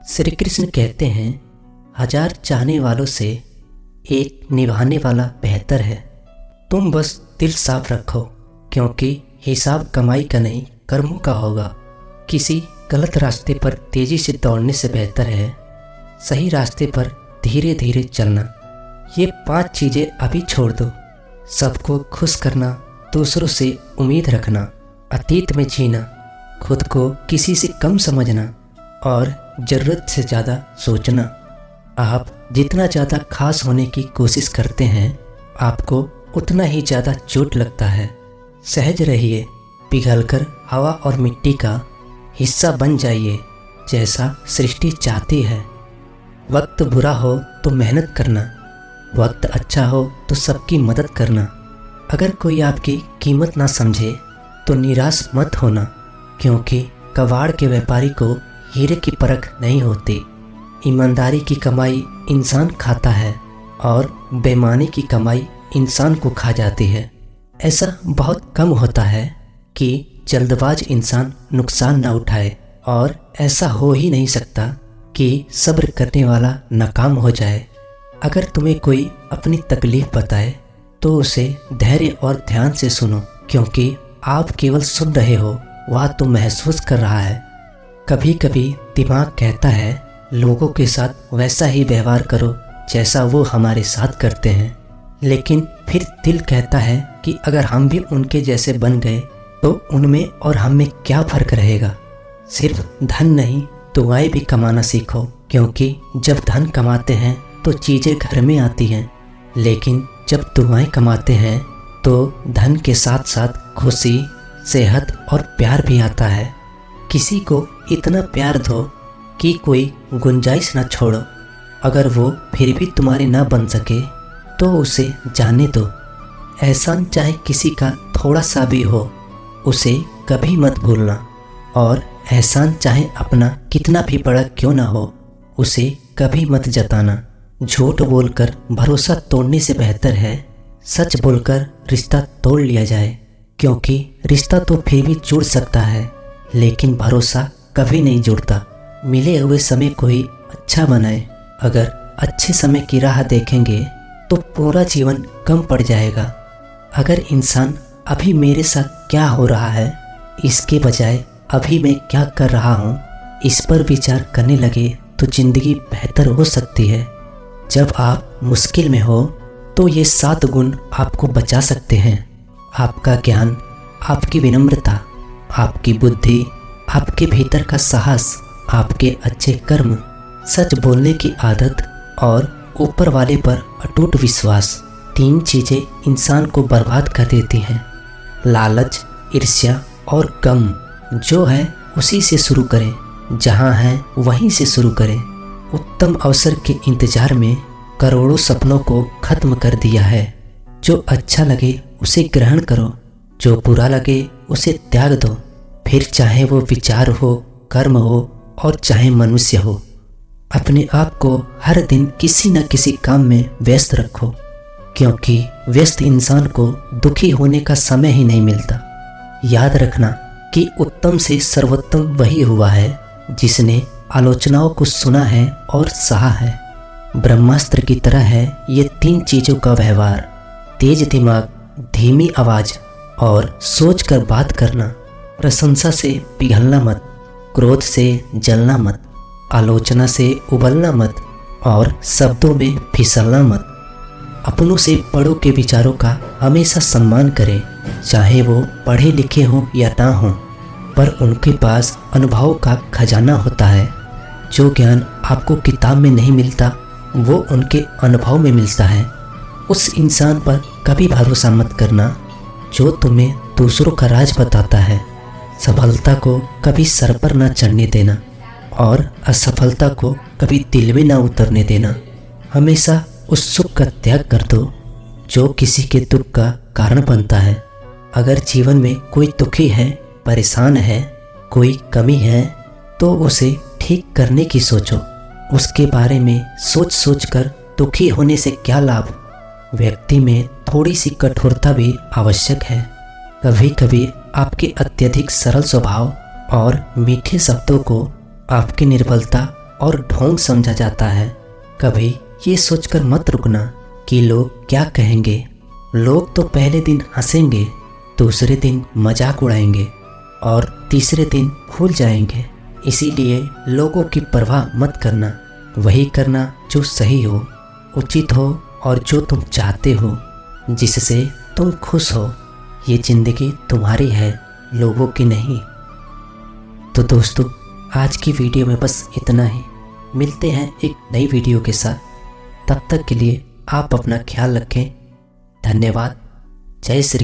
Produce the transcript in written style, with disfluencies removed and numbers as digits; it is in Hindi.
श्री कृष्ण कहते हैं, 1000 चाहने वालों से एक निभाने वाला बेहतर है। तुम बस दिल साफ रखो, क्योंकि हिसाब कमाई का नहीं कर्मों का होगा। किसी गलत रास्ते पर तेजी से दौड़ने से बेहतर है सही रास्ते पर धीरे धीरे चलना। ये 5 चीज़ें अभी छोड़ दो। सबको खुश करना, दूसरों से उम्मीद रखना, अतीत में जीना, खुद को किसी से कम समझना और ज़रूरत से ज़्यादा सोचना। आप जितना ज़्यादा खास होने की कोशिश करते हैं, आपको उतना ही ज़्यादा चोट लगता है। सहज रहिए, पिघलकर हवा और मिट्टी का हिस्सा बन जाइए, जैसा सृष्टि चाहती है। वक्त बुरा हो तो मेहनत करना, वक्त अच्छा हो तो सबकी मदद करना। अगर कोई आपकी कीमत ना समझे तो निराश मत होना, क्योंकि कबाड़ के व्यापारी को हीरे की परख नहीं होती। ईमानदारी की कमाई इंसान खाता है और बेईमानी की कमाई इंसान को खा जाती है। ऐसा बहुत कम होता है कि जल्दबाज इंसान नुकसान ना उठाए, और ऐसा हो ही नहीं सकता कि सब्र करने वाला नाकाम हो जाए। अगर तुम्हें कोई अपनी तकलीफ बताए तो उसे धैर्य और ध्यान से सुनो, क्योंकि आप केवल सुन रहे हो, वह तो महसूस कर रहा है। कभी कभी दिमाग कहता है लोगों के साथ वैसा ही व्यवहार करो जैसा वो हमारे साथ करते हैं, लेकिन फिर दिल कहता है कि अगर हम भी उनके जैसे बन गए तो उनमें और हम में क्या फ़र्क रहेगा। सिर्फ धन नहीं, दुआएं भी कमाना सीखो, क्योंकि जब धन कमाते हैं तो चीज़ें घर में आती हैं, लेकिन जब दुआएं कमाते हैं तो धन के साथ साथ खुशी, सेहत और प्यार भी आता है। किसी को इतना प्यार दो कि कोई गुंजाइश ना छोड़ो। अगर वो फिर भी तुम्हारे ना बन सके तो उसे जाने दो। एहसान चाहे किसी का थोड़ा सा भी हो, उसे कभी मत भूलना, और एहसान चाहे अपना कितना भी बड़ा क्यों ना हो, उसे कभी मत जताना। झूठ बोलकर भरोसा तोड़ने से बेहतर है सच बोलकर रिश्ता तोड़ लिया जाए, क्योंकि रिश्ता तो फिर भी जुड़ सकता है, लेकिन भरोसा कभी नहीं जुड़ता। मिले हुए समय को ही अच्छा बनाए। अगर अच्छे समय की राह देखेंगे तो पूरा जीवन कम पड़ जाएगा। अगर इंसान अभी मेरे साथ क्या हो रहा है इसके बजाय अभी मैं क्या कर रहा हूँ इस पर विचार करने लगे तो ज़िंदगी बेहतर हो सकती है। जब आप मुश्किल में हो तो ये 7 गुण आपको बचा सकते हैं। आपका ज्ञान, आपकी विनम्रता, आपकी बुद्धि, आपके भीतर का साहस, आपके अच्छे कर्म, सच बोलने की आदत और ऊपर वाले पर अटूट विश्वास। 3 चीज़ें इंसान को बर्बाद कर देती हैं। लालच, ईर्ष्या और गम जो है उसी से शुरू करें, जहाँ है वहीं से शुरू करें। उत्तम अवसर के इंतजार में करोड़ों सपनों को खत्म कर दिया है। जो अच्छा लगे उसे ग्रहण करो, जो बुरा लगे उसे त्याग दो। फिर चाहे वो विचार हो, कर्म हो और चाहे मनुष्य हो, अपने आप को हर दिन किसी न किसी काम में व्यस्त रखो, क्योंकि व्यस्त इंसान को दुखी होने का समय ही नहीं मिलता। याद रखना कि उत्तम से सर्वोत्तम वही हुआ है जिसने आलोचनाओं को सुना है और सहा है। ब्रह्मास्त्र की तरह है ये 3 चीज़ों का व्यवहार: तेज दिमाग, धीमी आवाज़ और सोच कर बात करना। प्रशंसा से पिघलना मत, क्रोध से जलना मत, आलोचना से उबलना मत और शब्दों में फिसलना मत। अपनों से बड़ों के विचारों का हमेशा सम्मान करें, चाहे वो पढ़े लिखे हों या ना हों, पर उनके पास अनुभव का खजाना होता है। जो ज्ञान आपको किताब में नहीं मिलता वो उनके अनुभव में मिलता है। उस इंसान पर कभी भरोसा मत करना जो तुम्हें दूसरों का राज बताता है। सफलता को कभी सर पर न चढ़ने देना और असफलता को कभी दिल में न उतरने देना। हमेशा उस सुख का त्याग कर दो जो किसी के दुख का कारण बनता है। अगर जीवन में कोई दुखी है, परेशान है, कोई कमी है, तो उसे ठीक करने की सोचो। उसके बारे में सोच सोच कर दुखी होने से क्या लाभ। व्यक्ति में थोड़ी सी कठोरता भी आवश्यक है। कभी कभी आपके अत्यधिक सरल स्वभाव और मीठे शब्दों को आपकी निर्बलता और ढोंग समझा जाता है। कभी ये सोचकर मत रुकना कि लोग क्या कहेंगे। लोग तो पहले दिन हंसेंगे, दूसरे दिन मजाक उड़ाएंगे और तीसरे दिन भूल जाएंगे। इसीलिए लोगों की परवाह मत करना, वही करना जो सही हो, उचित हो और जो तुम चाहते हो, जिससे तुम खुश हो। ये ज़िंदगी तुम्हारी है, लोगों की नहीं। तो दोस्तों, आज की वीडियो में बस इतना ही। मिलते हैं एक नई वीडियो के साथ। तब तक के लिए आप अपना ख्याल रखें। धन्यवाद। जय श्री